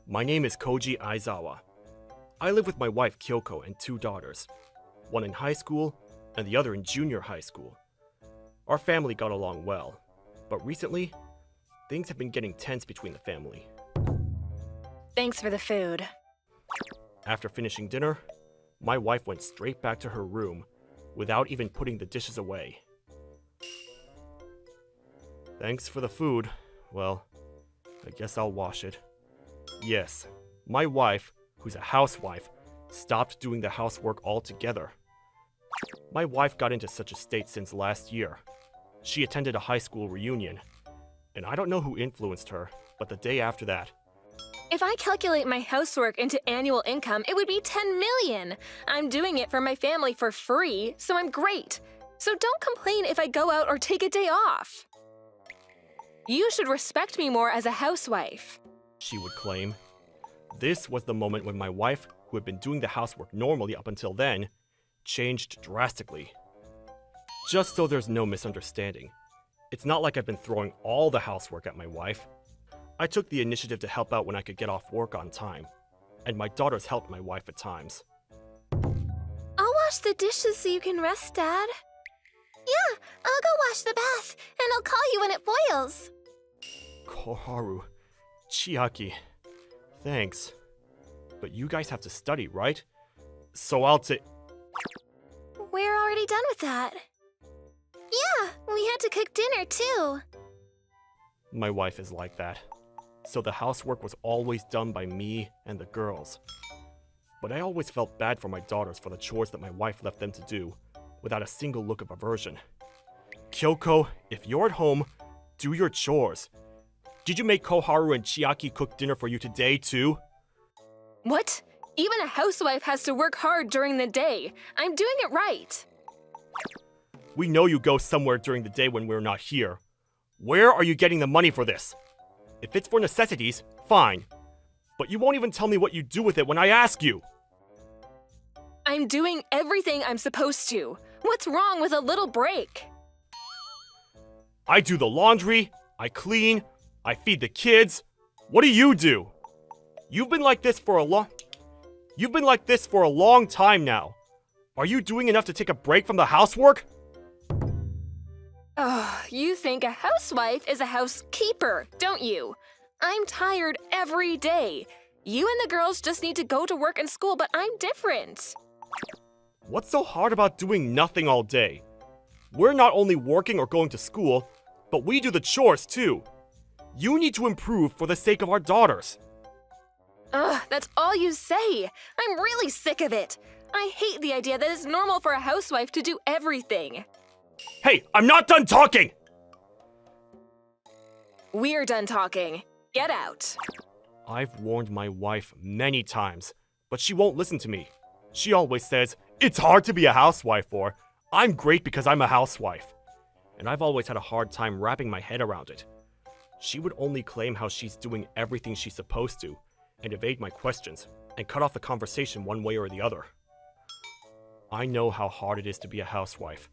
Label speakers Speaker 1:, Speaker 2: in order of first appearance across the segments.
Speaker 1: My name is Koji Aizawa. I live with my wife Kyoko and 2 daughters, one in high school and the other in junior high school. Our family got along well, but recently, things have been getting tense between the family.
Speaker 2: Thanks for the food.
Speaker 1: After finishing dinner, my wife went straight back to her room without even putting the dishes away. Thanks for the food. Well, I guess I'll wash it. Yes, my wife, who's a housewife, stopped doing the housework altogether. My wife got into such a state since last year. She attended a high school reunion, and I don't know who influenced her, but the day after that,
Speaker 2: If I calculate my housework into annual income, it would be 10 million. I'm doing it for my family for free, so I'm great. So don't complain if I go out or take a day off. You should respect me more as a housewife.
Speaker 1: she would claim. This was the moment when my wife, who had been doing the housework normally up until then, changed drastically. Just so there's no misunderstanding, it's not like I've been throwing all the housework at my wife. I took the initiative to help out when I could get off work on time, and my daughters helped my wife at times.
Speaker 2: I'll wash the dishes so you can rest, Dad.
Speaker 3: Yeah, I'll go wash the bath, and I'll call you when it boils.
Speaker 1: Koharu, Chiaki, thanks. But you guys have to study, right? So I'll
Speaker 3: We're already done with that. Yeah, we had to cook dinner, too.
Speaker 1: My wife is like that. So the housework was always done by me and the girls. But I always felt bad for my daughters for the chores that my wife left them to do, without a single look of aversion. Kyoko, if you're at home, do your chores. Did you make Koharu and Chiaki cook dinner for you today, too?
Speaker 2: What? Even a housewife has to work hard during the day. I'm doing it right.
Speaker 1: We know you go somewhere during the day when we're not here. Where are you getting the money for this? If it's for necessities, fine. But you won't even tell me what you do with it when I ask you.
Speaker 2: I'm doing everything I'm supposed to. What's wrong with a little break?
Speaker 1: I do the laundry, I clean, I feed the kids. What do you do? You've been like this for a long time now. Are you doing enough to take a break from the housework?
Speaker 2: Oh, you think a housewife is a housekeeper, don't you? I'm tired every day. You and the girls just need to go to work and school, but I'm different.
Speaker 1: What's so hard about doing nothing all day? We're not only working or going to school, but we do the chores too. You need to improve for the sake of our daughters.
Speaker 2: Ugh, that's all you say. I'm really sick of it. I hate the idea that it's normal for a housewife to do everything.
Speaker 1: Hey, I'm not done talking!
Speaker 2: We're done talking. Get out.
Speaker 1: I've warned my wife many times, but she won't listen to me. She always says, it's hard to be a housewife, or I'm great because I'm a housewife. And I've always had a hard time wrapping my head around it. She would only claim how she's doing everything she's supposed to, and evade my questions, and cut off the conversation one way or the other. I know how hard it is to be a housewife.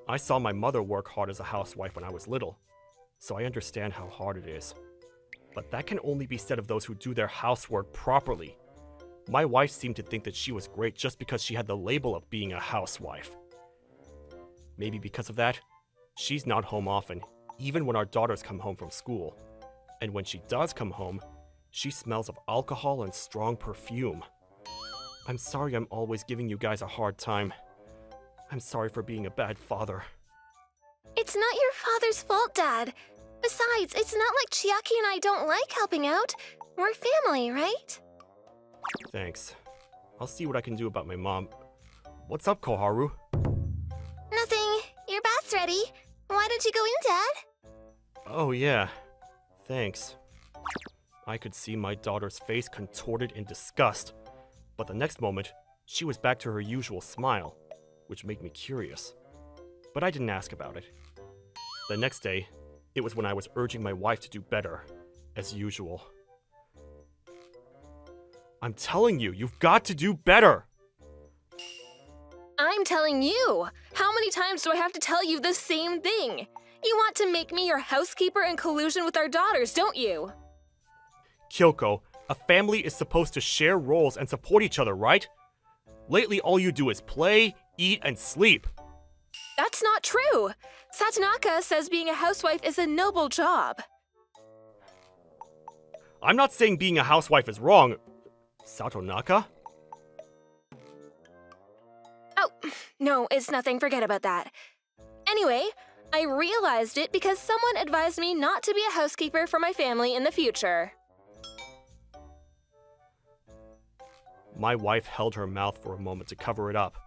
Speaker 1: I saw my mother work hard as a housewife when I was little, so I understand how hard it is. But that can only be said of those who do their housework properly. My wife seemed to think that she was great just because she had the label of being a housewife. Maybe because of that, she's not home often, even when our daughters come home from school. And when she does come home, she smells of alcohol and strong perfume. I'm sorry I'm always giving you guys a hard time. I'm sorry for being a bad father.
Speaker 3: It's not your father's fault, Dad. Besides, it's not like Chiaki and I don't like helping out. We're family, right?
Speaker 1: Thanks. I'll see what I can do about my mom. What's up, Koharu?
Speaker 3: Nothing. Your bath's ready. Why don't you go in, Dad?
Speaker 1: Oh yeah. Thanks. I could see my daughter's face contorted in disgust, but the next moment, she was back to her usual smile, which made me curious. But I didn't ask about it. The next day, it was when I was urging my wife to do better, as usual. I'm telling you, you've got to do better!
Speaker 2: I'm telling you. How many times do I have to tell you the same thing? You want to make me your housekeeper in collusion with our daughters, don't you?
Speaker 1: Kyoko, A family is supposed to share roles and support each other, right? Lately, all you do is play, eat, and sleep.
Speaker 2: That's not true. Satonaka says being a housewife is a noble job.
Speaker 1: I'm not saying being a housewife is wrong. Satonaka?
Speaker 2: Oh, no, it's nothing. Forget about that. Anyway, I realized it because someone advised me not to be a housekeeper for my family in the future.
Speaker 1: My wife held her mouth for a moment to cover it up,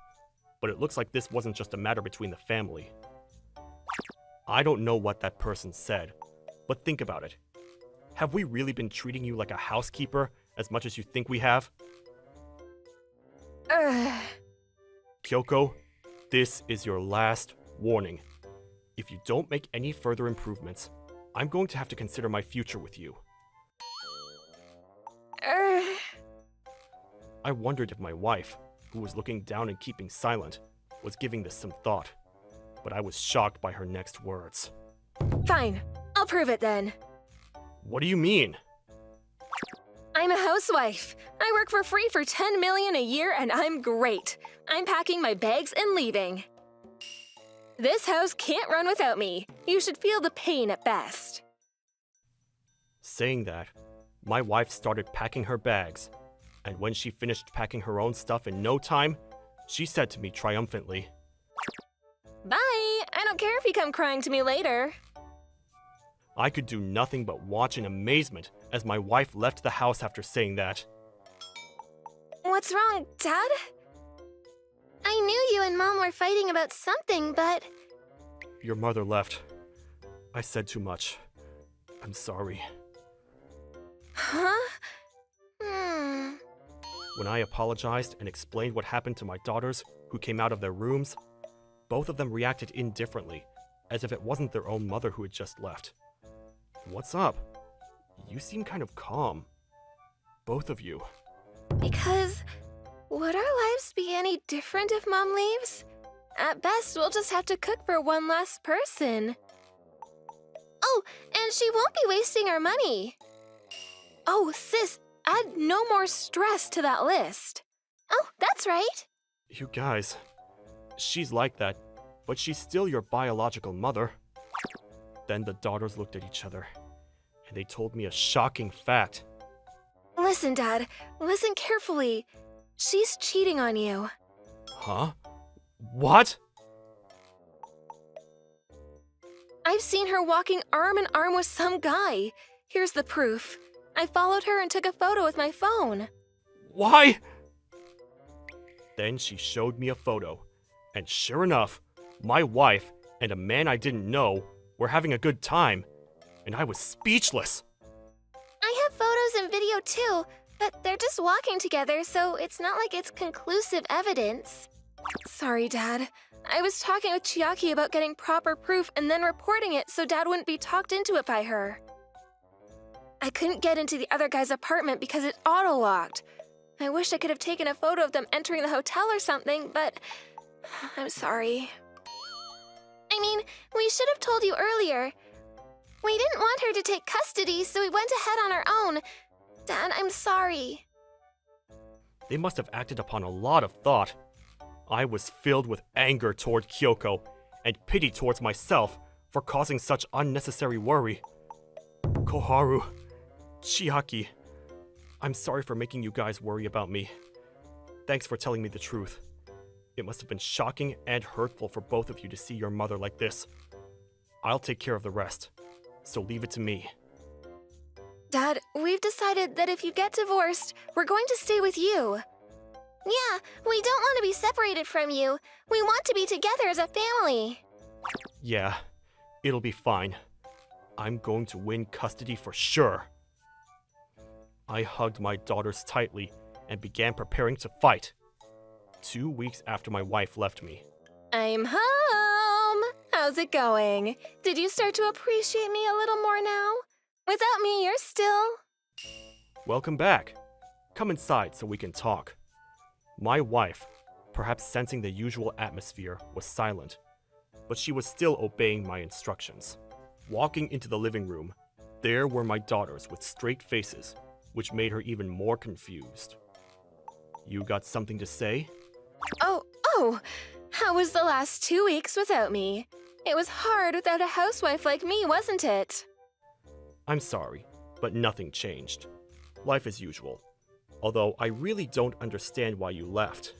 Speaker 1: but it looks like this wasn't just a matter between the family. I don't know what that person said, but think about it. Have we really been treating you like a housekeeper as much as you think we have? Kyoko, this is your last warning. If you don't make any further improvements, I'm going to have to consider my future with you. I wondered if my wife, who was looking down and keeping silent, was giving this some thought, but I was shocked by her next words.
Speaker 2: Fine, I'll prove it then.
Speaker 1: What do you mean?
Speaker 2: I'm a housewife. I work for free for 10 million a year and I'm great. I'm packing my bags and leaving. This house can't run without me. You should feel the pain at best.
Speaker 1: Saying that, my wife started packing her bags, and when she finished packing her own stuff in no time, she said to me triumphantly,
Speaker 2: Bye! I don't care if you come crying to me later.
Speaker 1: I could do nothing but watch in amazement as my wife left the house after saying that.
Speaker 3: What's wrong, Dad? I knew you and Mom were fighting about something, but...
Speaker 1: Your mother left. I said too much. I'm sorry.
Speaker 3: Huh?
Speaker 1: When I apologized and explained what happened to my daughters, who came out of their rooms, both of them reacted indifferently, as if it wasn't their own mother who had just left. What's up? You seem kind of calm. Both of you.
Speaker 3: Because... would our lives be any different if Mom leaves? At best, we'll just have to cook for one last person. Oh, and she won't be wasting our money. Oh, sis, add no more stress to that list. Oh, that's right.
Speaker 1: You guys, she's like that, but she's still your biological mother. Then the daughters looked at each other, and they told me a shocking fact.
Speaker 3: Listen, Dad, listen carefully. She's cheating on you.
Speaker 1: Huh? What?
Speaker 2: I've seen her walking arm in arm with some guy. Here's the proof. I followed her and took a photo with my phone.
Speaker 1: Why? Then she showed me a photo, and sure enough, my wife and a man I didn't know were having a good time, and I was speechless.
Speaker 3: I have photos and video too, but they're just walking together, so it's not like it's conclusive evidence.
Speaker 2: Sorry, Dad. I was talking with Chiaki about getting proper proof and then reporting it so Dad wouldn't be talked into it by her. I couldn't get into the other guy's apartment because it auto-locked. I wish I could have taken a photo of them entering the hotel or something, but I'm sorry.
Speaker 3: I mean, we should have told you earlier. We didn't want her to take custody, so we went ahead on our own. Dad, I'm sorry.
Speaker 1: They must have acted upon a lot of thought. I was filled with anger toward Kyoko and pity towards myself for causing such unnecessary worry. Koharu, Chiaki, I'm sorry for making you guys worry about me. Thanks for telling me the truth. It must have been shocking and hurtful for both of you to see your mother like this. I'll take care of the rest, so leave it to me.
Speaker 2: Dad, we've decided that if you get divorced, we're going to stay with you.
Speaker 3: Yeah, we don't want to be separated from you. We want to be together as a family.
Speaker 1: Yeah, it'll be fine. I'm going to win custody for sure. I hugged my daughters tightly and began preparing to fight. 2 weeks after my wife left me.
Speaker 2: I'm home! How's it going? Did you start to appreciate me a little more now? Without me, you're still...
Speaker 1: Welcome back. Come inside so we can talk. My wife, perhaps sensing the usual atmosphere, was silent, but she was still obeying my instructions. Walking into the living room, there were my daughters with straight faces, which made her even more confused. You got something to say?
Speaker 3: Oh, how was the last 2 weeks without me? It was hard without a housewife like me, wasn't it?
Speaker 1: I'm sorry, but nothing changed. Life as usual. Although I really don't understand why you left.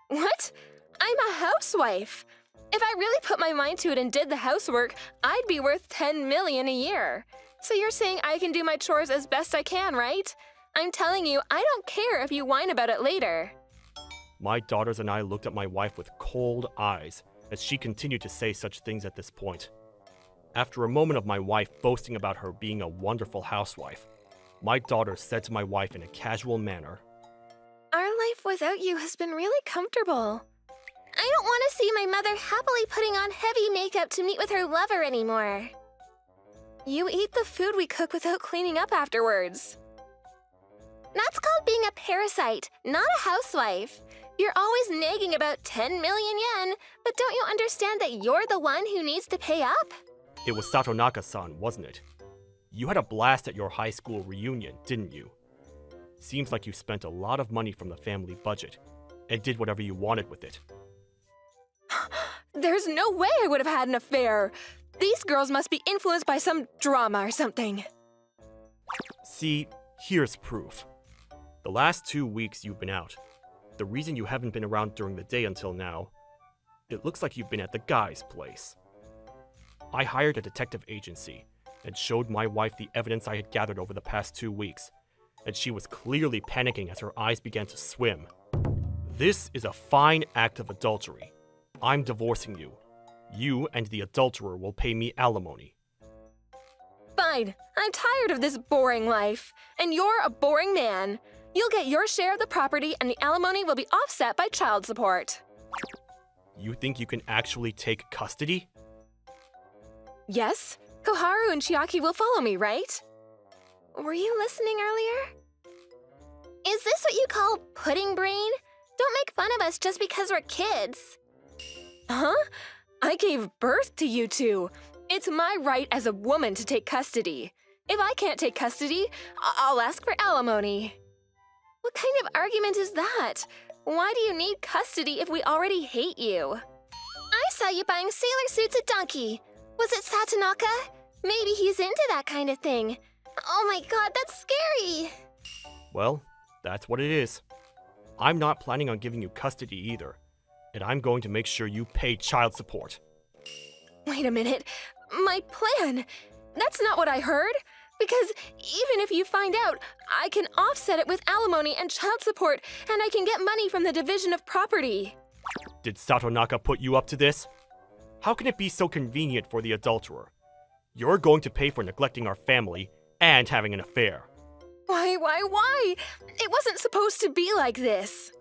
Speaker 2: What? I'm a housewife. If I really put my mind to it and did the housework, I'd be worth 10 million a year. So you're saying I can do my chores as best I can, right? I'm telling you, I don't care if you whine about it later.
Speaker 1: My daughters and I looked at my wife with cold eyes as she continued to say such things at this point. After a moment of my wife boasting about her being a wonderful housewife, my daughter said to my wife in a casual manner,
Speaker 3: Our life without you has been really comfortable. I don't want to see my mother happily putting on heavy makeup to meet with her lover anymore.
Speaker 2: You eat the food we cook without cleaning up afterwards.
Speaker 3: That's called being a parasite, not a housewife. You're always nagging about 10 million yen, but don't you understand that you're the one who needs to pay up?
Speaker 1: It was Satonaka-san, wasn't it? You had a blast at your high school reunion, didn't you? Seems like you spent a lot of money from the family budget, and did whatever you wanted with it.
Speaker 2: There's no way I would have had an affair. These girls must be influenced by some drama or something.
Speaker 1: See, here's proof. The last 2 weeks you've been out, the reason you haven't been around during the day until now, it looks like you've been at the guy's place. I hired a detective agency and showed my wife the evidence I had gathered over the past 2 weeks, and she was clearly panicking as her eyes began to swim. This is a fine act of adultery. I'm divorcing you. You and the adulterer will pay me alimony.
Speaker 2: Fine, I'm tired of this boring life. And you're a boring man. You'll get your share of the property and the alimony will be offset by child support.
Speaker 1: You think you can actually take custody?
Speaker 2: Yes, Koharu and Chiaki will follow me, right?
Speaker 3: Were you listening earlier? Is this what you call pudding brain? Don't make fun of us just because we're kids.
Speaker 2: Huh? I gave birth to you two. It's my right as a woman to take custody. If I can't take custody, I'll ask for alimony.
Speaker 3: What kind of argument is that? Why do you need custody if we already hate you? I saw you buying sailor suits at Donkey. Was it Satonaka? Maybe he's into that kind of thing. Oh my god, that's scary!
Speaker 1: Well, that's what it is. I'm not planning on giving you custody either, and I'm going to make sure you pay child support.
Speaker 2: Wait a minute. My plan? That's not what I heard. Because even if you find out, I can offset it with alimony and child support, and I can get money from the division of property.
Speaker 1: Did Satonaka put you up to this? How can it be so convenient for the adulterer? You're going to pay for neglecting our family and having an affair.
Speaker 2: Why? It wasn't supposed to be like this.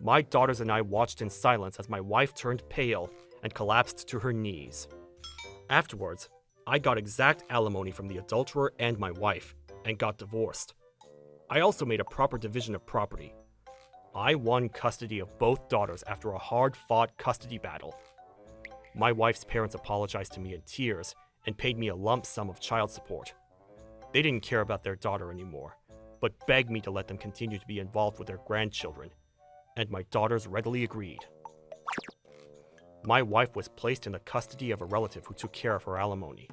Speaker 1: My daughters and I watched in silence as my wife turned pale and collapsed to her knees. Afterwards, I got exact alimony from the adulterer and my wife, and got divorced. I also made a proper division of property. I won custody of both daughters after a hard-fought custody battle. My wife's parents apologized to me in tears and paid me a lump sum of child support. They didn't care about their daughter anymore, but begged me to let them continue to be involved with their grandchildren, and my daughters readily agreed. My wife was placed in the custody of a relative who took care of her alimony.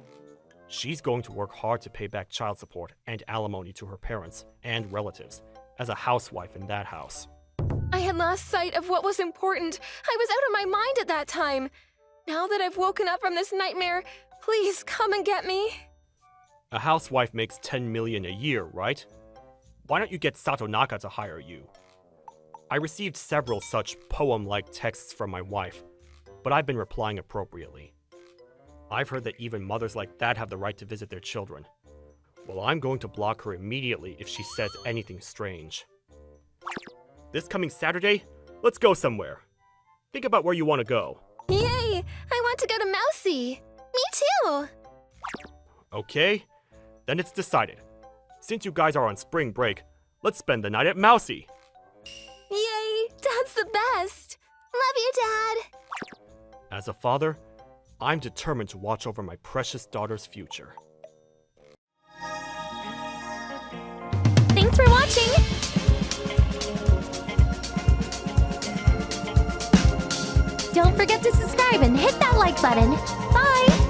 Speaker 1: She's going to work hard to pay back child support and alimony to her parents and relatives as a housewife in that house.
Speaker 2: I had lost sight of what was important. I was out of my mind at that time. Now that I've woken up from this nightmare, please come and get me.
Speaker 1: A housewife makes 10 million a year, right? Why don't you get Satonaka to hire you? I received several such poem-like texts from my wife, but I've been replying appropriately. I've heard that even mothers like that have the right to visit their children. Well, I'm going to block her immediately if she says anything strange. This coming Saturday, let's go somewhere. Think about where you want to go.
Speaker 3: Yay! I want to go to Mousy! Me too!
Speaker 1: Okay, then it's decided. Since you guys are on spring break, let's spend the night at Mousy.
Speaker 3: Yay! Dad's the best! Love you, Dad!
Speaker 1: As a father, I'm determined to watch over my precious daughter's future.
Speaker 3: Thanks for watching! Don't forget to subscribe and hit that like button. Bye!